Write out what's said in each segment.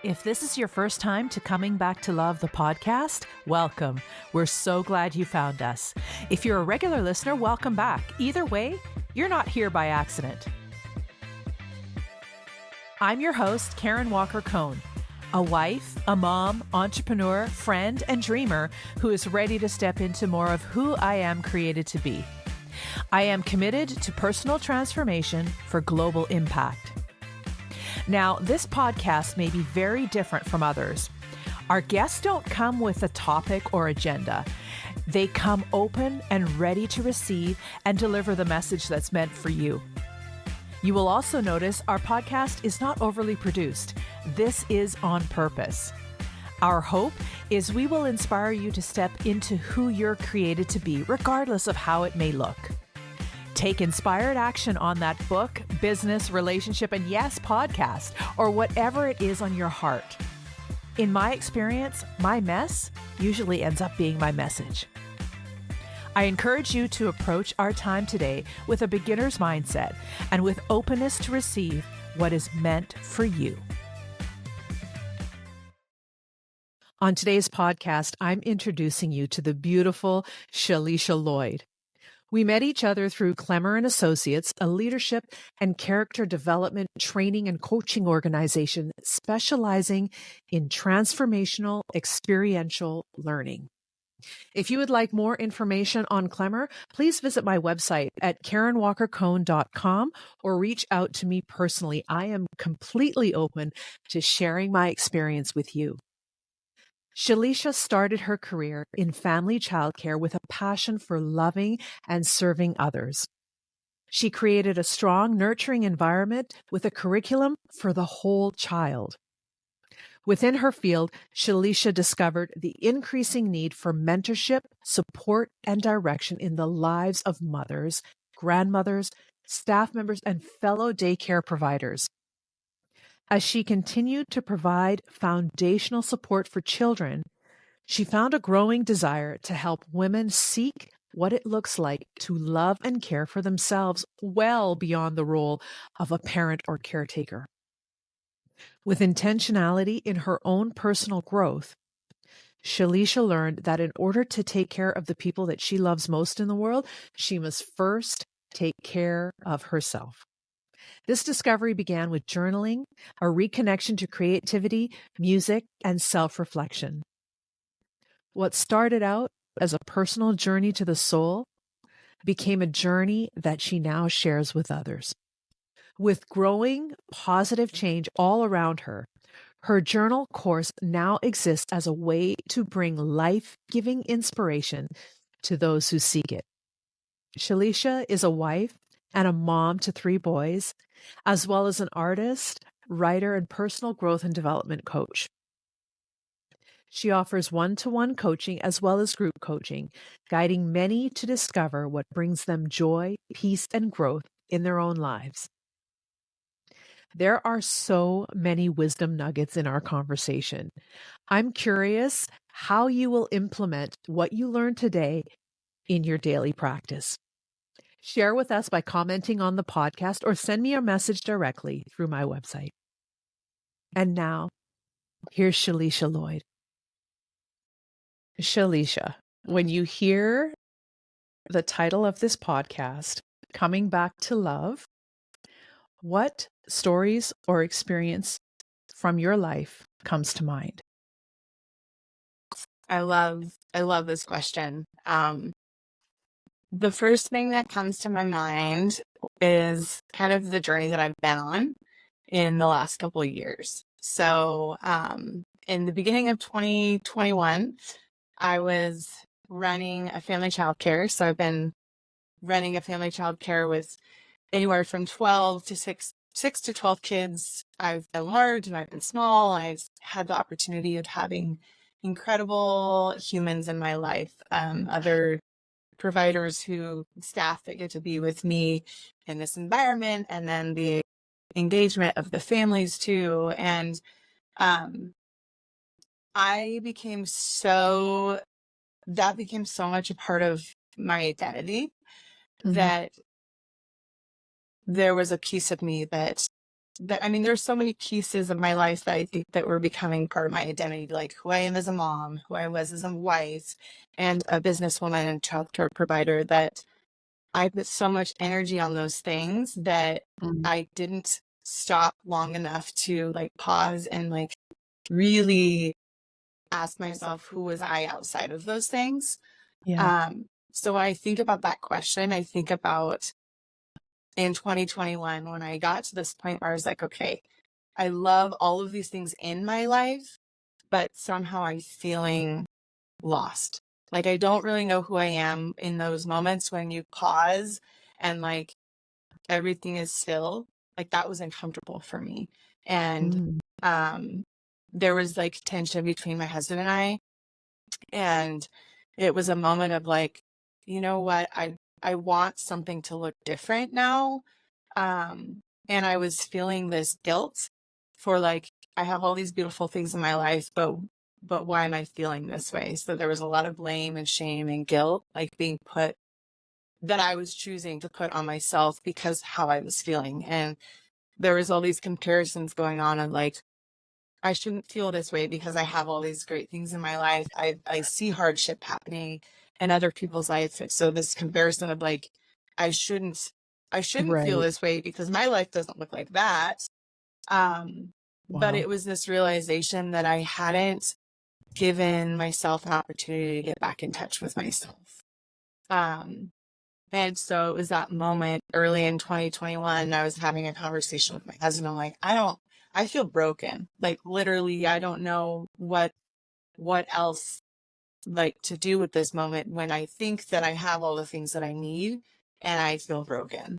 If this is your first time to Coming Back to Love, the podcast, welcome. We're so glad you found us. If you're a regular listener, welcome back. Either way, you're not here by accident. I'm your host, Karen Walker-Cohn, a wife, a mom, entrepreneur, friend, and dreamer who is ready to step into more of who I am created to be. I am committed to personal transformation for global impact. Now, this podcast may be very different from others. Our guests don't come with a topic or agenda. They come open and ready to receive and deliver the message that's meant for you. You will also notice our podcast is not overly produced. This is on purpose. Our hope is we will inspire you to step into who you're created to be, regardless of how it may look. Take inspired action on that book, business, relationship, and yes, podcast, or whatever it is on your heart. In my experience, my mess usually ends up being my message. I encourage you to approach our time today with a beginner's mindset and with openness to receive what is meant for you. On today's podcast, I'm introducing you to the beautiful Shalisha Loyd. We met each other through Clemmer & Associates, a leadership and character development training and coaching organization specializing in transformational experiential learning. If you would like more information on Clemmer, please visit my website at karenwalkercohn.com or reach out to me personally. I am completely open to sharing my experience with you. Shalisha started her career in family childcare with a passion for loving and serving others. She created a strong, nurturing environment with a curriculum for the whole child. Within her field, Shalisha discovered the increasing need for mentorship, support, and direction in the lives of mothers, grandmothers, staff members, and fellow daycare providers. As she continued to provide foundational support for children, she found a growing desire to help women seek what it looks like to love and care for themselves well beyond the role of a parent or caretaker. With intentionality in her own personal growth, Shalisha learned that in order to take care of the people that she loves most in the world, she must first take care of herself. This discovery began with journaling, a reconnection to creativity, music, and self-reflection. What started out as a personal journey to the soul became a journey that she now shares with others. With growing positive change all around her, her journal course now exists as a way to bring life-giving inspiration to those who seek it. Shalisha is a wife and a mom to 3 boys, as well as an artist, writer, and personal growth and development coach. She offers one-to-one coaching as well as group coaching, guiding many to discover what brings them joy, peace, and growth in their own lives. There are so many wisdom nuggets in our conversation. I'm curious how you will implement what you learned today in your daily practice. Share with us by commenting on the podcast or send me a message directly through my website. And now, here's Shalisha Loyd. Shalisha, when you hear the title of this podcast, Coming Back to Love, what stories or experience from your life comes to mind? I love this question. The first thing that comes to my mind is kind of the journey that I've been on in the last couple of years. So, in the beginning of 2021, I was running a family childcare. So I've been running a family childcare with anywhere from 12 to 6 to 12 kids. I've been large and I've been small. I've had the opportunity of having incredible humans in my life, other providers staff that get to be with me in this environment, and then the engagement of the families too. And that became so much a part of my identity that there was a piece of me that that, I mean, there's so many pieces of my life that I think that were becoming part of my identity, like who I am as a mom, who I was as a wife, and a businesswoman and childcare provider, that I put so much energy on those things that Mm. I didn't stop long enough to like pause and like really ask myself, who was I outside of those things? Yeah. So when I think about that question, I think about in 2021 when I got to this point where I was like, okay, I love all of these things in my life, but somehow I'm feeling lost. Like I don't really know who I am in those moments when you pause and like everything is still. Like that was uncomfortable for me. And Mm. um there was like tension between my husband and I, and it was a moment of like, you know what, I want something to look different now. And I was feeling this guilt for like, I have all these beautiful things in my life, but why am I feeling this way? So there was a lot of blame and shame and guilt like being put, that I was choosing to put on myself because how I was feeling. And there was all these comparisons going on of like, I shouldn't feel this way because I have all these great things in my life. I see hardship happening in other people's lives. So this comparison of like, I shouldn't I shouldn't feel Right. this way because my life doesn't look like that. Um, but Wow. it was this realization that I hadn't given myself an opportunity to get back in touch with myself. Um, and so it was that moment early in 2021. I was having a conversation with my husband. I'm like, I feel broken. Like literally, I don't know what else like to do with this moment when I think that I have all the things that I need and I feel broken.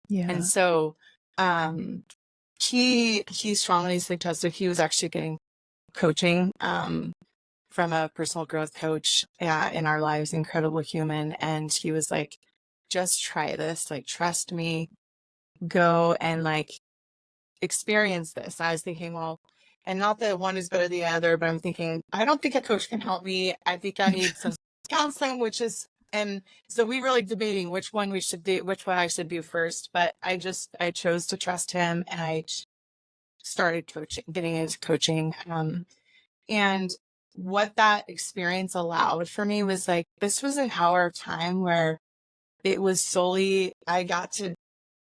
And Yeah. so, um, he strongly suggested he was actually getting coaching, from a personal growth coach, in our lives, incredible human. And he was like, just try this, like, trust me, go and like experience this. I was thinking, well, and not that one is better than the other, but I'm thinking, I don't think a coach can help me. I think I need some counseling, and so we were like debating which one we should do, which one I should do first. But I chose to trust him, and started coaching, getting into coaching. And what that experience allowed for me was like, this was an hour of time where it was solely, I got to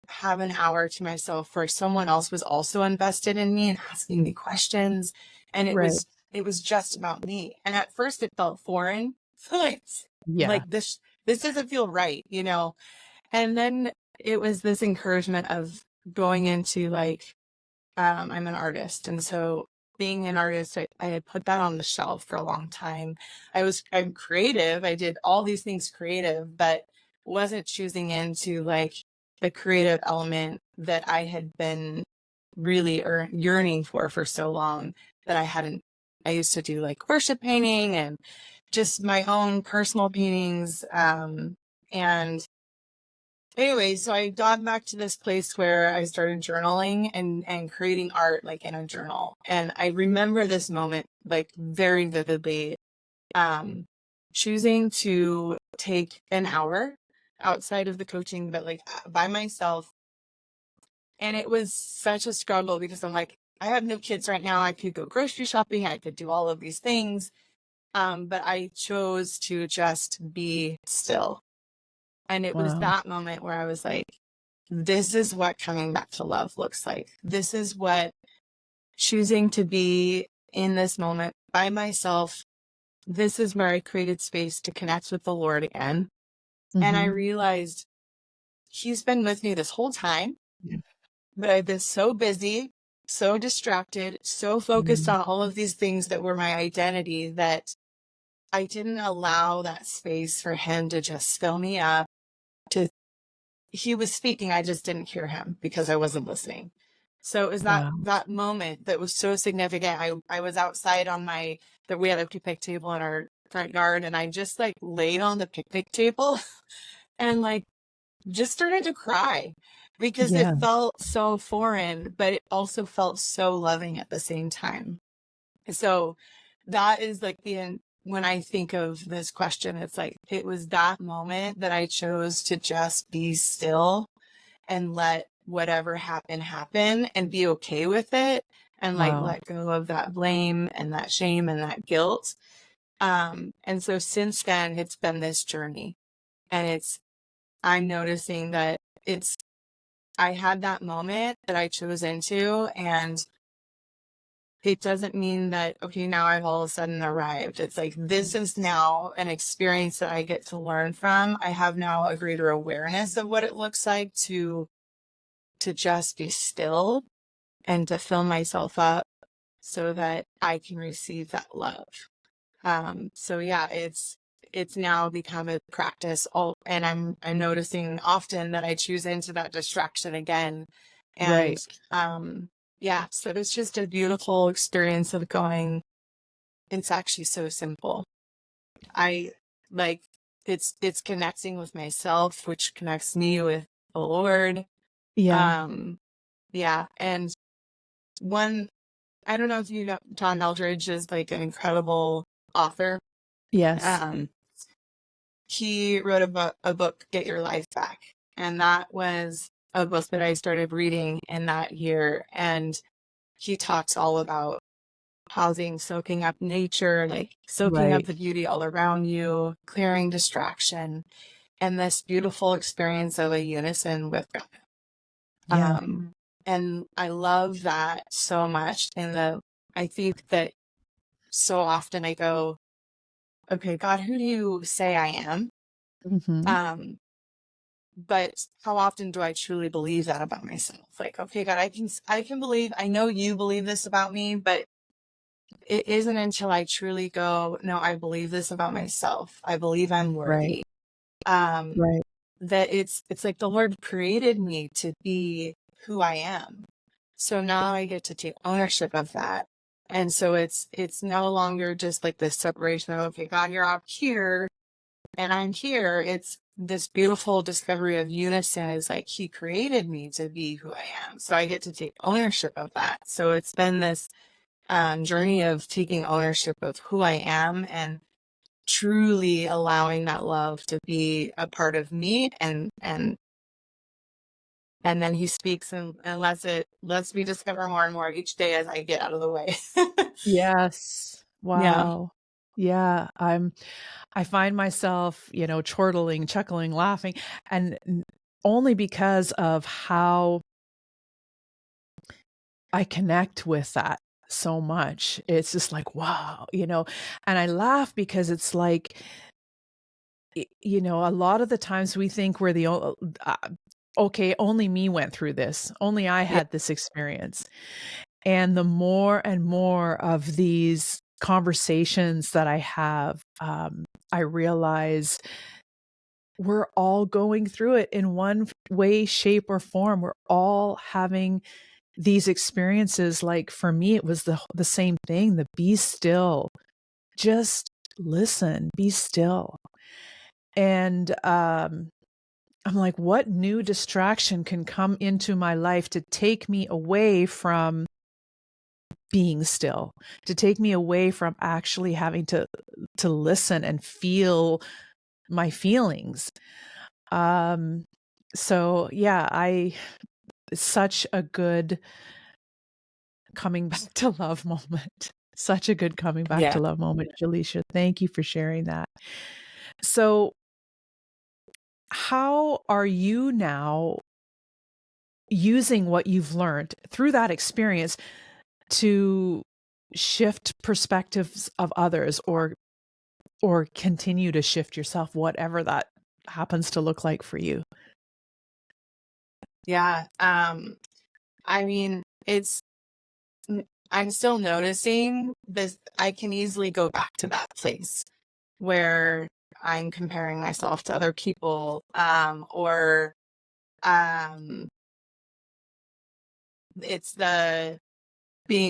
have an hour to myself where someone else was also invested in me and asking me questions. And Right. it was just about me. And at first it felt foreign. like, Yeah. like this doesn't feel right, you know? And then it was this encouragement of going into like, I'm an artist. And so being an artist, I had put that on the shelf for a long time. I'm creative. I did all these things creative, but wasn't choosing into like the creative element that I had been really yearning for so long that I hadn't. I used to do like worship painting and just my own personal paintings. And anyway, so I got back to this place where I started journaling and creating art like in a journal. And I remember this moment like very vividly, um, choosing to take an hour outside of the coaching, but like by myself. And it was such a struggle because I'm like, I have no kids right now. I could go grocery shopping. I could do all of these things. But I chose to just be still. And it was Wow. that moment where I was like, this is what coming back to love looks like. This is what choosing to be in this moment by myself. This is where I created space to connect with the Lord again. And I Mm-hmm. realized he's been with me this whole time, Yeah. but I've been so busy, so distracted, so focused Mm. on all of these things that were my identity that I didn't allow that space for him to just fill me up. To He was speaking, I just didn't hear him because I wasn't listening. So it was Wow. that moment that was so significant. I was outside on that we had a picnic table in our front yard, and I just like laid on the picnic table and like just started to cry because it Yeah. felt so foreign, but it also felt so loving at the same time. So that is like when I think of this question, it's like it was that moment that I chose to just be still and let whatever happen and be okay with it, and like Wow. let go of that blame and that shame and that guilt. And so since then it's been this journey, and I'm noticing that it's I had that moment that I chose into, and it doesn't mean that, okay, now I've all of a sudden arrived. It's like, this is now an experience that I get to learn from. I have now a greater awareness of what it looks like to just be still and to fill myself up so that I can receive that love. So yeah, it's now become a practice, and I'm noticing often that I choose into that distraction again. And Right. yeah, so it's just a beautiful experience of going, it's actually so simple. I like it's connecting with myself, which connects me with the Lord. Yeah. Um yeah, and one I don't know if you know, John Eldridge is like an incredible author. Yes. Um he wrote a book, Get Your Life Back. And that was a book that I started reading in that year. And he talks all about pausing, soaking up nature, like soaking up Right. the beauty all around you, clearing distraction, and this beautiful experience of a unison with God. Yeah. And I love that so much. And I think that so often I go, okay, God, who do you say I am? Hmm. Um, but how often do I truly believe that about myself? Like, okay, God, I can believe, I know you believe this about me, but it isn't until I truly go, no, I believe this about myself. I believe I'm Right. worthy. Um, Right. that it's like the Lord created me to be who I am. So now I get to take ownership of that. And so it's no longer just like this separation of, okay, God, you're up here and I'm here. It's this beautiful discovery of unison, is like, he created me to be who I am. So I get to take ownership of that. So it's been this journey of taking ownership of who I am and truly allowing that love to be a part of me, and then he speaks and lets me discover more and more each day as I get out of the way. Yes. Yeah. Wow. Yeah. I find myself, chortling, chuckling, laughing, and only because of how I connect with that so much. It's just like, wow, and I laugh because it's like, a lot of the times we think we're okay, only me went through this. Only I Yeah. had this experience. And the more and more of these conversations that I have, I realize we're all going through it in one way, shape, or form. We're all having these experiences. Like for me, it was the same thing, the be still, just listen, be still. And I'm like, what new distraction can come into my life to take me away from being still, to take me away from actually having to listen and feel my feelings. Um, so yeah, it's such a good coming back to love moment. Such a good coming back Yeah. to love moment, Shalisha. Thank you for sharing that. So, how are you now using what you've learned through that experience to shift perspectives of others, or continue to shift yourself, whatever that happens to look like for you? Yeah. I mean, I'm still noticing this. I can easily go back to that place where I'm comparing myself to other people, or um, it's the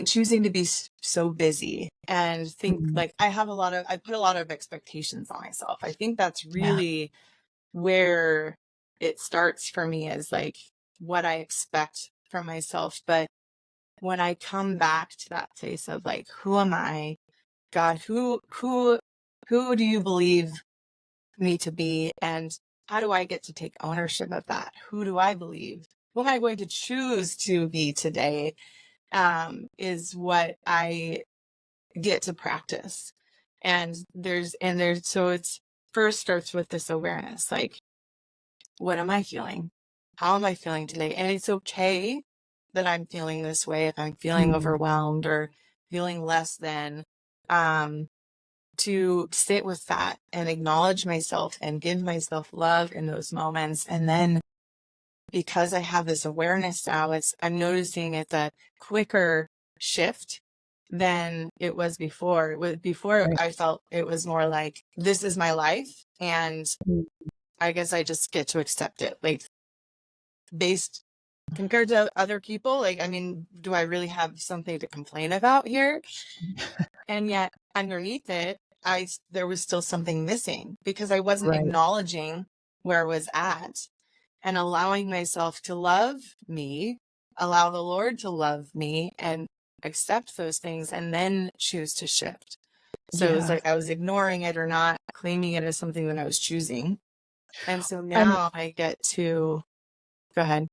choosing to be so busy and think Mm. like I put a lot of expectations on myself. I think that's Yeah. really where it starts for me, is like what I expect from myself. But when I come back to that place of like, who am I? God, who do you believe me to be? And how do I get to take ownership of that? Who do I believe? who am I going to choose to be today, is what I get to practice. And so it's first starts with this awareness, like, what am I feeling? How am I feeling today? And it's okay that I'm feeling this way. If I'm feeling Mm, overwhelmed or feeling less than, um, to sit with that and acknowledge myself and give myself love in those moments. And then because I have this awareness now, I'm noticing it's a quicker shift than it was before. Before right. I felt it was more like, this is my life. And Mm. I guess I just get to accept it. Like, based compared to other people, like, I mean, do I really have something to complain about here? And yet underneath it, there was still something missing because I wasn't Right. acknowledging where I was at and allowing myself to love me, allow the Lord to love me and accept those things and then choose to shift. So it was Yeah. like I was ignoring it or not claiming it as something that I was choosing. And so And now I get to go ahead.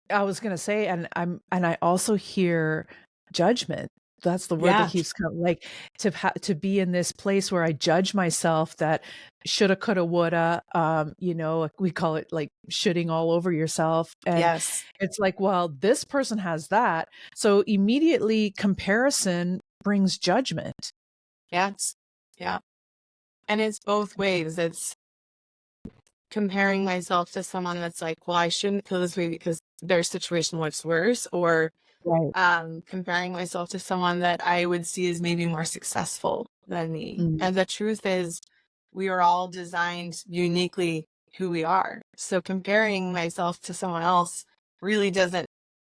I was gonna say, and I also hear judgment. That's the word that Yeah. keeps coming. Like to be in this place where I judge myself that shoulda, coulda, woulda. We call it like shitting all over yourself, and Yes. it's like, well, this person has that, so immediately comparison brings judgment. Yes. Yeah. And it's both ways. It's comparing myself to someone that's like, well, I shouldn't feel this way because their situation looks worse, or Right. comparing myself to someone that I would see as maybe more successful than me. Mm, And the truth is, we are all designed uniquely who we are. So comparing myself to someone else really doesn't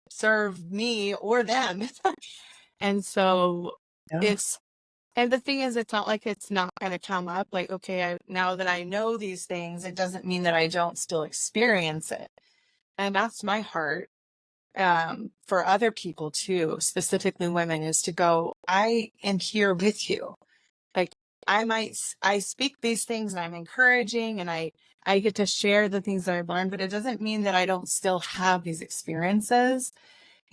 serve me or them. And so yeah. it's, and the thing is, it's not like it's not going to come up. Like, okay, now that I know these things, it doesn't mean that I don't still experience it. And that's my heart, for other people too, specifically women, is to go, I am here with you. Like, I speak these things and I'm encouraging and I get to share the things that I've learned, but it doesn't mean that I don't still have these experiences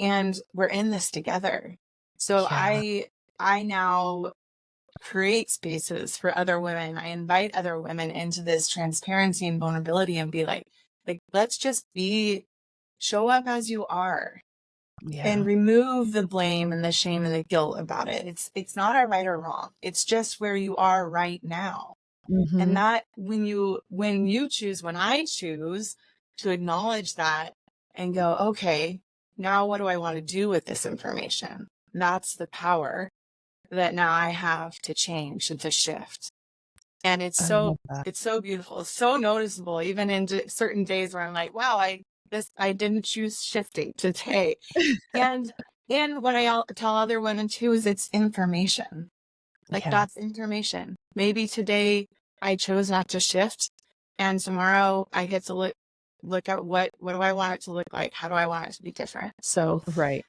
and we're in this together. So Yeah. I now create spaces for other women. I invite other women into this transparency and vulnerability and be like, let's just show up as you are and Yeah. remove the blame and the shame and the guilt about it. It's not a right or wrong. It's just where you are right now. And Mhm. that when I choose to acknowledge that and go, okay, now what do I want to do with this information? That's the power that now I have to change and to shift. And I love that. it's so beautiful, it's so noticeable, even in certain days where I'm like, wow, I didn't choose shifting today. And what tell other women too is it's information. Like, Yeah. that's information. Maybe today I chose not to shift, and tomorrow I get to look at what do I want it to look like? How do I want it to be different? So, Right.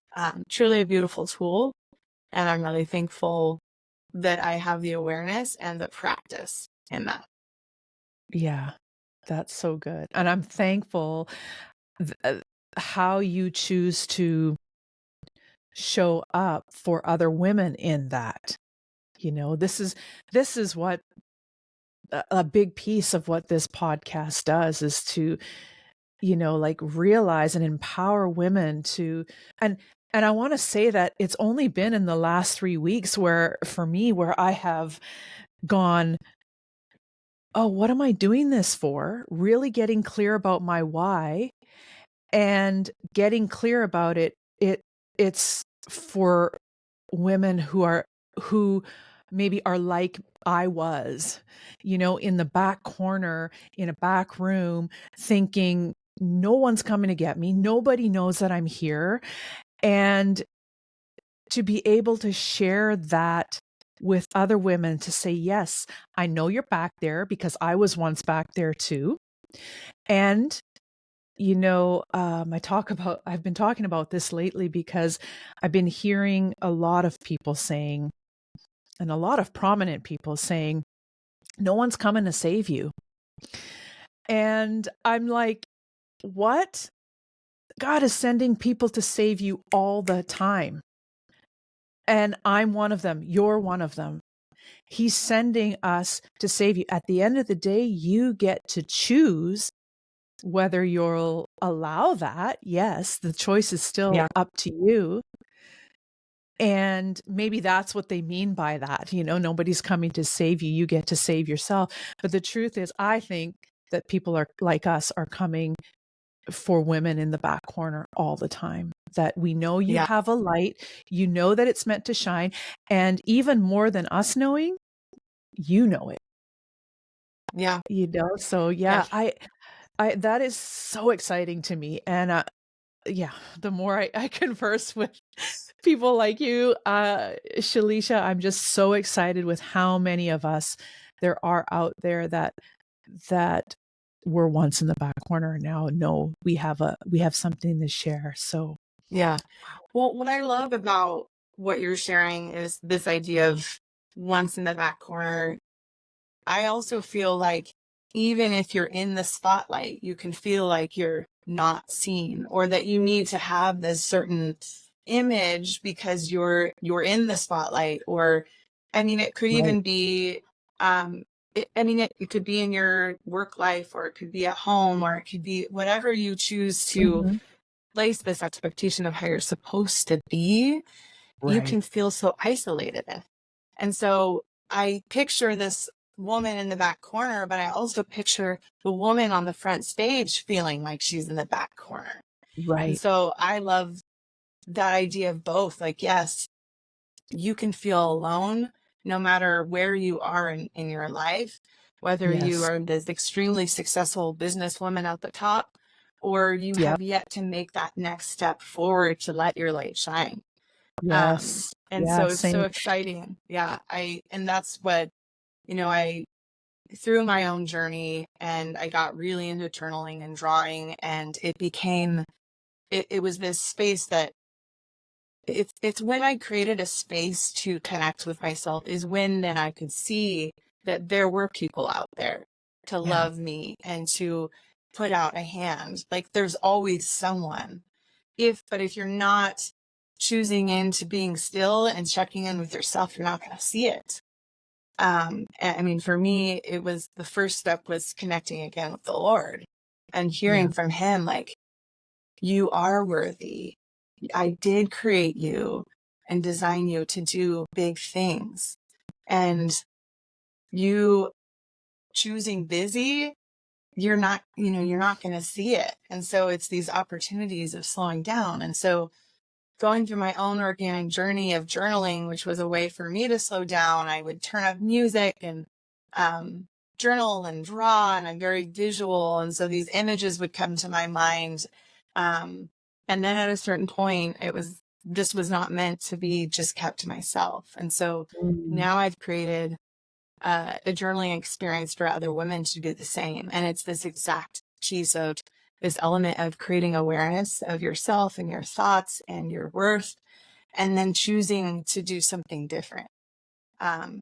truly a beautiful tool, and I'm really thankful that I have the awareness and the practice in that. Yeah. That's so good. And I'm thankful th- uh, how you choose to show up for other women in that. This is what a big piece of what this podcast does is to, like realize and empower women to and and I want to say that it's only been in the last 3 weeks where for me where I have gone, "Oh, what am I doing this for?" Really getting clear about my why and getting clear about it's for women who maybe are like I was, in the back corner, in a back room, thinking no one's coming to get me. Nobody knows that I'm here. And to be able to share that with other women to say, yes, I know you're back there because I was once back there too. And I've been talking about this lately because I've been hearing a lot of people saying, and a lot of prominent people saying, no one's coming to save you. And I'm like, what? God is sending people to save you all the time. And I'm one of them. You're one of them. He's sending us to save you. At the end of the day, you get to choose whether you'll allow that. Yes, the choice is still Yeah. up to you. And maybe that's what they mean by that. Nobody's coming to save you. You get to save yourself. But the truth is, I think that people are like us are coming for women in the back corner all the time. That we know you Yeah. have a light, you know that it's meant to shine. And even more than us knowing, you know it. Yeah. So Yeah. I that is so exciting to me. And yeah, the more I converse with people like you, Shalisha, I'm just so excited with how many of us there are out there that were once in the back corner and now know we have something to share. So Yeah. Well, what I love about what you're sharing is this idea of once in the back corner. I also feel like even if you're in the spotlight, you can feel like you're not seen, or that you need to have this certain image because you're in the spotlight. Or I mean, it could right. even be it could be in your work life, or it could be at home, or it could be whatever you choose to Mhm. place this expectation of how you're supposed to be. You Right. can feel so isolated. And so I picture this woman in the back corner, but I also picture the woman on the front stage feeling like she's in the back corner. And Right. so I love that idea of both. Like, yes, you can feel alone no matter where you are in your life, whether you Yes. are this extremely successful businesswoman at the top, or you Yep. have yet to make that next step forward to let your light shine. Yes. And Yeah. so it's so Same. exciting. Yeah. And that's what, I, through my own journey, and I got really into journaling and drawing, and it was this space that it's when I created a space to connect with myself is when then I could see that there were people out there to Yeah. love me and to put out a hand. Like, there's always someone. But if you're not choosing into being still and checking in with yourself, you're not going to see it. I mean, for me, it was the first step was connecting again with the Lord and Yeah. hearing from him, like, you are worthy. I did create you and design you to do big things. And you choosing busy, you're not going to see it. And so it's these opportunities of slowing down. And so going through my own organic journey of journaling, which was a way for me to slow down, I would turn up music and um, journal and draw, and I'm very visual. And so these images would come to my mind. Um, and then at a certain point, this was not meant to be just kept to myself. And so Mm. now I've created a journaling experience for other women to do the same. And it's this exact piece of this element of creating awareness of yourself and your thoughts and your worth, and then choosing to do something different. And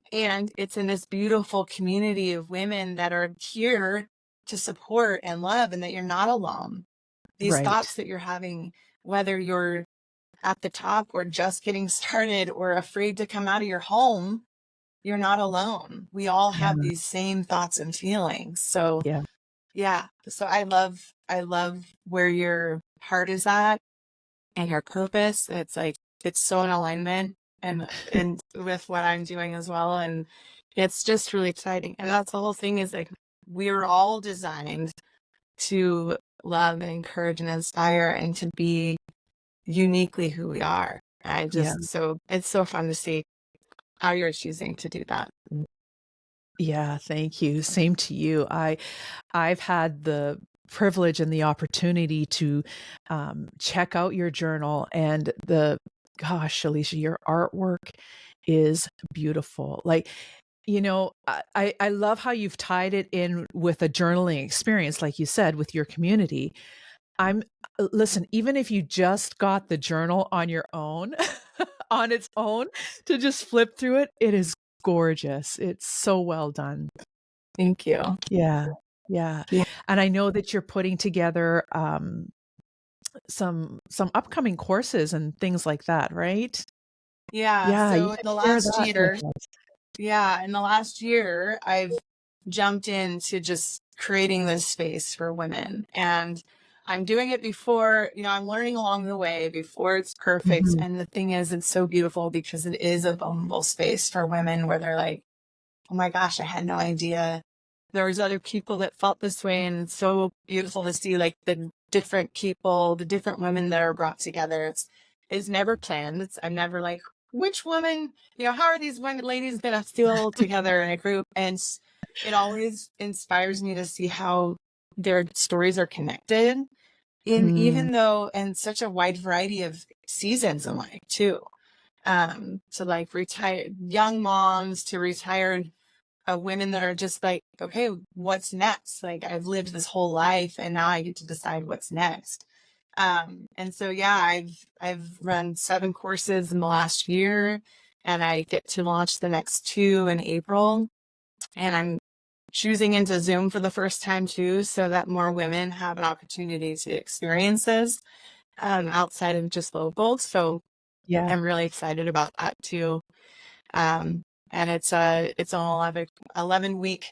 it's in this beautiful community of women that are here to support and love, and that you're not alone. These Right. thoughts that you're having, whether you're at the top or just getting started or afraid to come out of your home, you're not alone. We all Yeah. have these same thoughts and feelings. So Yeah. yeah. So I love where your heart is at and your purpose. It's like it's so in alignment and with what I'm doing as well. And it's just really exciting. And that's the whole thing is like we're all designed to love and encourage and inspire and to be uniquely who we are. Yeah. It's so fun to see how you're choosing to do that. Yeah. Thank you. Same to you. I've had the privilege and the opportunity to check out your journal, and gosh, Alicia, your artwork is beautiful. Like, I love how you've tied it in with a journaling experience, like you said, with your community. Listen, even if you just got the journal on your own, on its own, to just flip through it, it is gorgeous. It's so well done. Thank you. Yeah. Yeah. Yeah. And I know that you're putting together some upcoming courses and things like that, right? Yeah. Yeah, you So in can the share last that with year, us. I've jumped into just creating this space for women. And I'm doing it before, I'm learning along the way before it's perfect. Mhm. And the thing is, it's so beautiful because it is a vulnerable space for women where they're like, oh my gosh, I had no idea there was other people that felt this way. And it's so beautiful to see like the different people, the different women that are brought together. It's never planned. I'm never like, which woman, how are these women ladies gonna feel together in a group? And it always inspires me to see how their stories are connected in, Mm, even though in such a wide variety of seasons in life too. So like retired young moms to retired women that are just like, okay, what's next? Like I've lived this whole life and now I get to decide what's next. And so, yeah, I've run 7 courses in the last year and I get to launch the next 2 in April. And I'm choosing into Zoom for the first time too, so that more women have an opportunity to experience this outside of just local. So yeah, I'm really excited about that too. Um, and it's an 11-week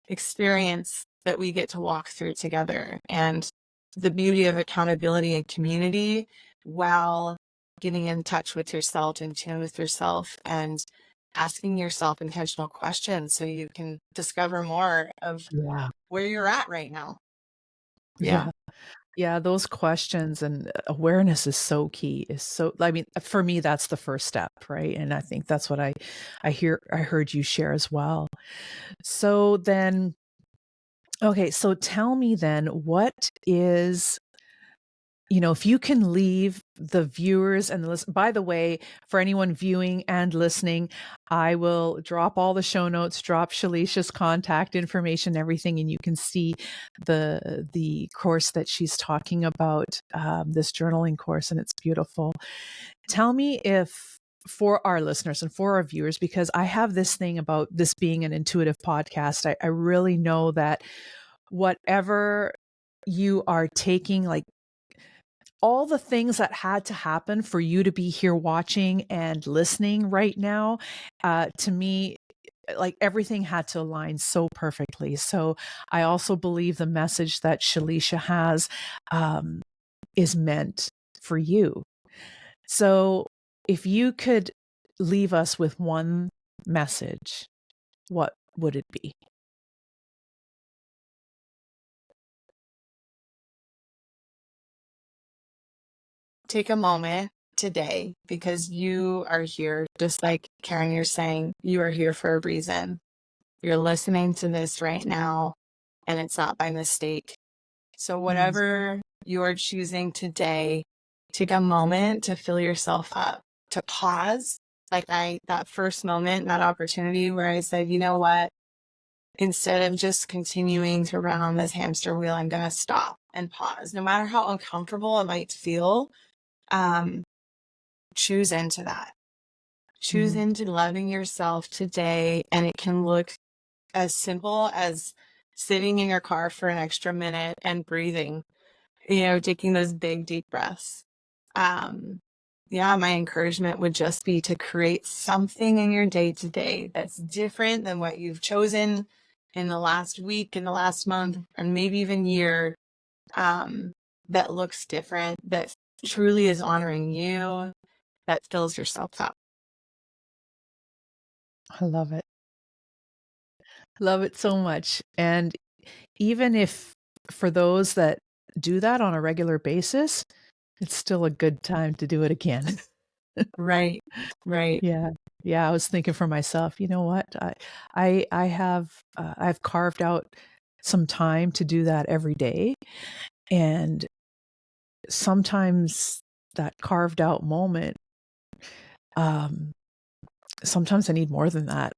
experience that we get to walk through together. And the beauty of accountability and community while getting in touch with yourself and tune with yourself and asking yourself intentional questions so you can discover more of yeah, where you're at right now. Yeah. yeah. Yeah, those questions and awareness is so key. Is so I mean, for me, that's the first step, right? And I think that's what I heard you share as well. So then, okay, so tell me then, what is if you can leave the viewers and the listen, by the way, for anyone viewing and listening, I will drop all the show notes, drop Shalisha's contact information, everything, and you can see the course that she's talking about, this journaling course, and it's beautiful. Tell me if for our listeners and for our viewers, because I have this thing about this being an intuitive podcast, I really know that whatever you are taking, like all the things that had to happen for you to be here watching and listening right now, to me, like everything had to align so perfectly. So I also believe the message that Shalisha has, um, is meant for you. So if you could leave us with one message, what would it be? Take a moment today because you are here, just like Karen, you're saying, you are here for a reason. You're listening to this right now, and it's not by mistake. So Mm. whatever you're choosing today, take a moment to fill yourself up, to pause. Like that first moment, that opportunity where I said, you know what, instead of just continuing to run on this hamster wheel, I'm going to stop and pause. No matter how uncomfortable it might feel, um, choose into that. Choose Mm. into loving yourself today. And it can look as simple as sitting in your car for an extra minute and breathing, taking those big, deep breaths. Yeah, my encouragement would just be to create something in your day to day that's different than what you've chosen in the last week, in the last month, and maybe even year, that looks different, that truly is honoring you, that fills yourself up. I love it. Love it so much. And even if for those that do that on a regular basis, it's still a good time to do it again. Right, right. Yeah. Yeah, I was thinking for myself, you know what? I have I've carved out some time to do that every day, and sometimes that carved out moment, um sometimes I need more than that.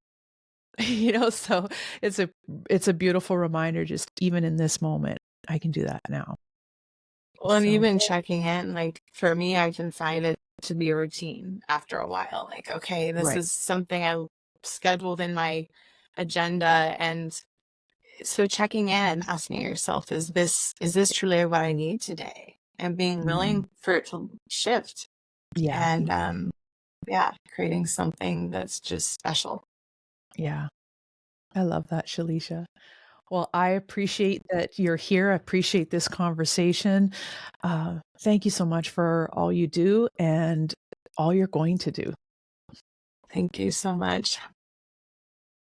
So it's a it's a beautiful reminder, just even in this moment I can do that now. Well, and So, even checking in, like for me, I can find it to be a routine after a while. Like, okay, this right. is something I scheduled in my agenda. And so checking in, asking yourself, is this truly what I need today? and being willing for it to shift. Yeah. And creating something that's just special. Yeah. I love that, Shalisha. Well, I appreciate that you're here. I appreciate this conversation. Thank you so much for all you do and all you're going to do. Thank you so much.